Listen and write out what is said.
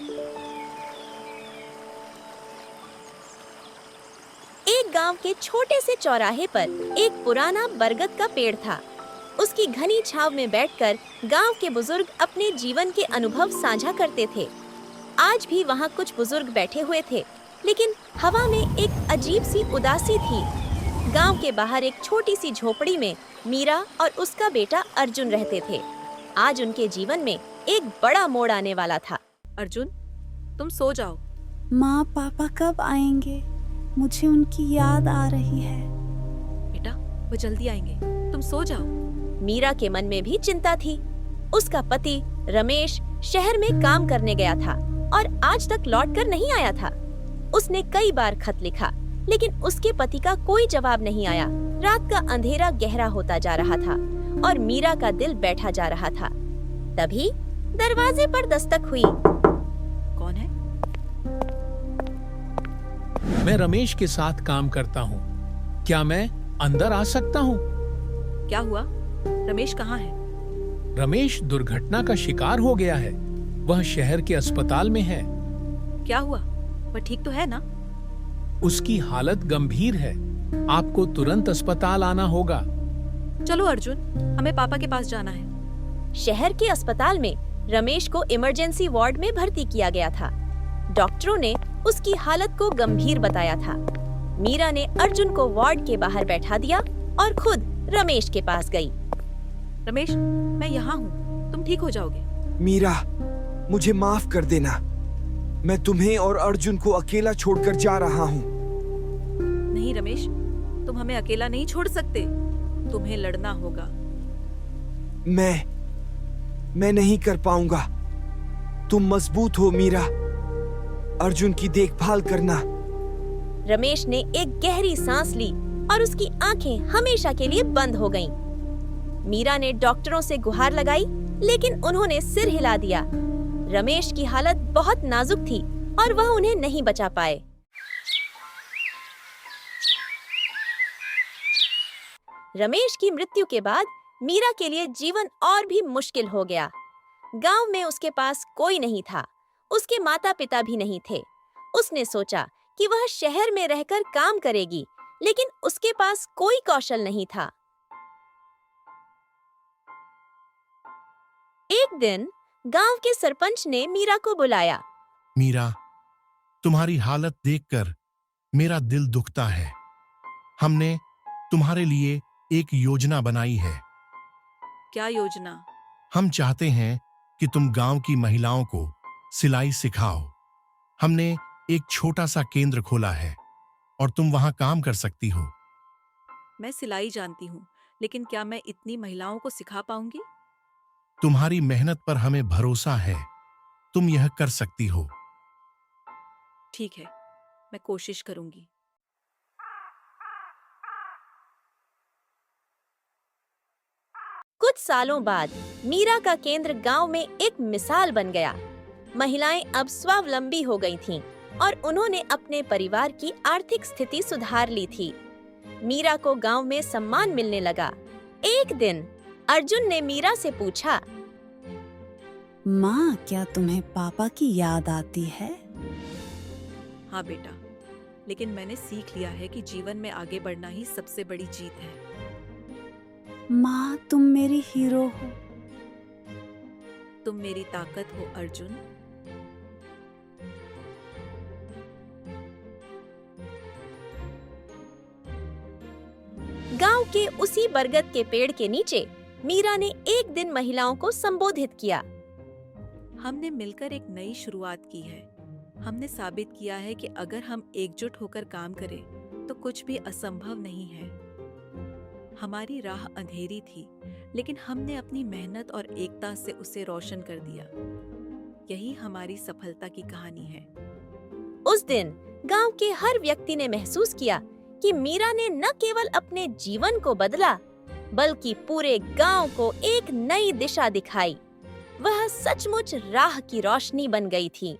एक गांव के छोटे से चौराहे पर एक पुराना बरगद का पेड़ था। उसकी घनी छांव में बैठकर गांव के बुजुर्ग अपने जीवन के अनुभव साझा करते थे। आज भी वहां कुछ बुजुर्ग बैठे हुए थे, लेकिन हवा में एक अजीब सी उदासी थी। गांव के बाहर एक छोटी सी झोपड़ी में मीरा और उसका बेटा अर्जुन रहते थे। आज उनके जीवन में एक बड़ा मोड़ आने वाला था। अर्जुन, तुम सो जाओ। माँ पापा कब आएंगे? मुझे उनकी याद आ रही है। बेटा, वो जल्दी आएंगे, तुम सो जाओ। मीरा के मन में भी चिंता थी। उसका पति रमेश शहर में काम करने गया था और आज तक लौटकर नहीं आया था। उसने कई बार खत लिखा, लेकिन उसके पति का कोई जवाब नहीं आया। रात का अंधेरा गहरा होता जा रहा था और मीरा का दिल बैठा जा रहा था। तभी दरवाजे पर दस्तक हुई। कौन है? मैं रमेश के साथ काम करता हूँ। क्या मैं अंदर आ सकता हूँ? क्या हुआ? रमेश कहाँ है? रमेश दुर्घटना का शिकार हो गया है। वह शहर के अस्पताल में है। क्या हुआ? वह ठीक तो है ना? उसकी हालत गंभीर है। आपको तुरंत अस्पताल आना होगा। चलो अर्जुन, हमें पापा के पास जाना है। शहर के अस्पताल में रमेश को इमरजेंसी वार्ड में भर्ती किया गया था। डॉक्टरों ने उसकी हालत को गंभीर बताया था। मीरा ने अर्जुन को वार्ड के बाहर बैठा दिया और खुद रमेश के पास गई। रमेश, मैं यहाँ हूँ, तुम ठीक हो जाओगे। मीरा, मुझे माफ कर देना। मैं तुम्हें और अर्जुन को अकेला छोड़कर जा रहा हूँ। नहीं रमेश, तुम हमें अकेला नहीं छोड़ सकते। तुम्हें लड़ना होगा। मैं नहीं कर पाऊंगा। तुम मजबूत हो मीरा। अर्जुन की देखभाल करना। रमेश ने एक गहरी सांस ली और उसकी आंखें हमेशा के लिए बंद हो गईं। मीरा ने डॉक्टरों से गुहार लगाई, लेकिन उन्होंने सिर हिला दिया। रमेश की हालत बहुत नाजुक थी और वह उन्हें नहीं बचा पाए। रमेश की मृत्यु के बाद मीरा के लिए जीवन और भी मुश्किल हो गया। गांव में उसके पास कोई नहीं था। उसके माता पिता भी नहीं थे। उसने सोचा कि वह शहर में रहकर काम करेगी, लेकिन उसके पास कोई कौशल नहीं था। एक दिन गांव के सरपंच ने मीरा को बुलाया। मीरा, तुम्हारी हालत देखकर मेरा दिल दुखता है। हमने तुम्हारे लिए एक योजना बनाई है। क्या योजना? हम चाहते हैं कि तुम गांव की महिलाओं को सिलाई सिखाओ। हमने एक छोटा सा केंद्र खोला है और तुम वहां काम कर सकती हो। मैं सिलाई जानती हूँ, लेकिन क्या मैं इतनी महिलाओं को सिखा पाऊंगी? तुम्हारी मेहनत पर हमें भरोसा है। तुम यह कर सकती हो। ठीक है, मैं कोशिश करूंगी। कुछ सालों बाद मीरा का केंद्र गांव में एक मिसाल बन गया। महिलाएं अब स्वावलंबी हो गई थीं और उन्होंने अपने परिवार की आर्थिक स्थिति सुधार ली थी। मीरा को गांव में सम्मान मिलने लगा। एक दिन अर्जुन ने मीरा से पूछा, माँ, क्या तुम्हें पापा की याद आती है? हाँ बेटा, लेकिन मैंने सीख लिया है कि जीवन में आगे बढ़ना ही सबसे बड़ी जीत है। माँ, तुम मेरी हीरो हो। तुम मेरी ताकत हो अर्जुन। गांव के उसी बरगद के पेड़ के नीचे मीरा ने एक दिन महिलाओं को संबोधित किया। हमने मिलकर एक नई शुरुआत की है। हमने साबित किया है कि अगर हम एकजुट होकर काम करें तो कुछ भी असंभव नहीं है। हमारी राह अंधेरी थी, लेकिन हमने अपनी मेहनत और एकता से उसे रोशन कर दिया। यही हमारी सफलता की कहानी है। उस दिन गांव के हर व्यक्ति ने महसूस किया कि मीरा ने न केवल अपने जीवन को बदला, बल्कि पूरे गांव को एक नई दिशा दिखाई। वह सचमुच राह की रोशनी बन गई थी।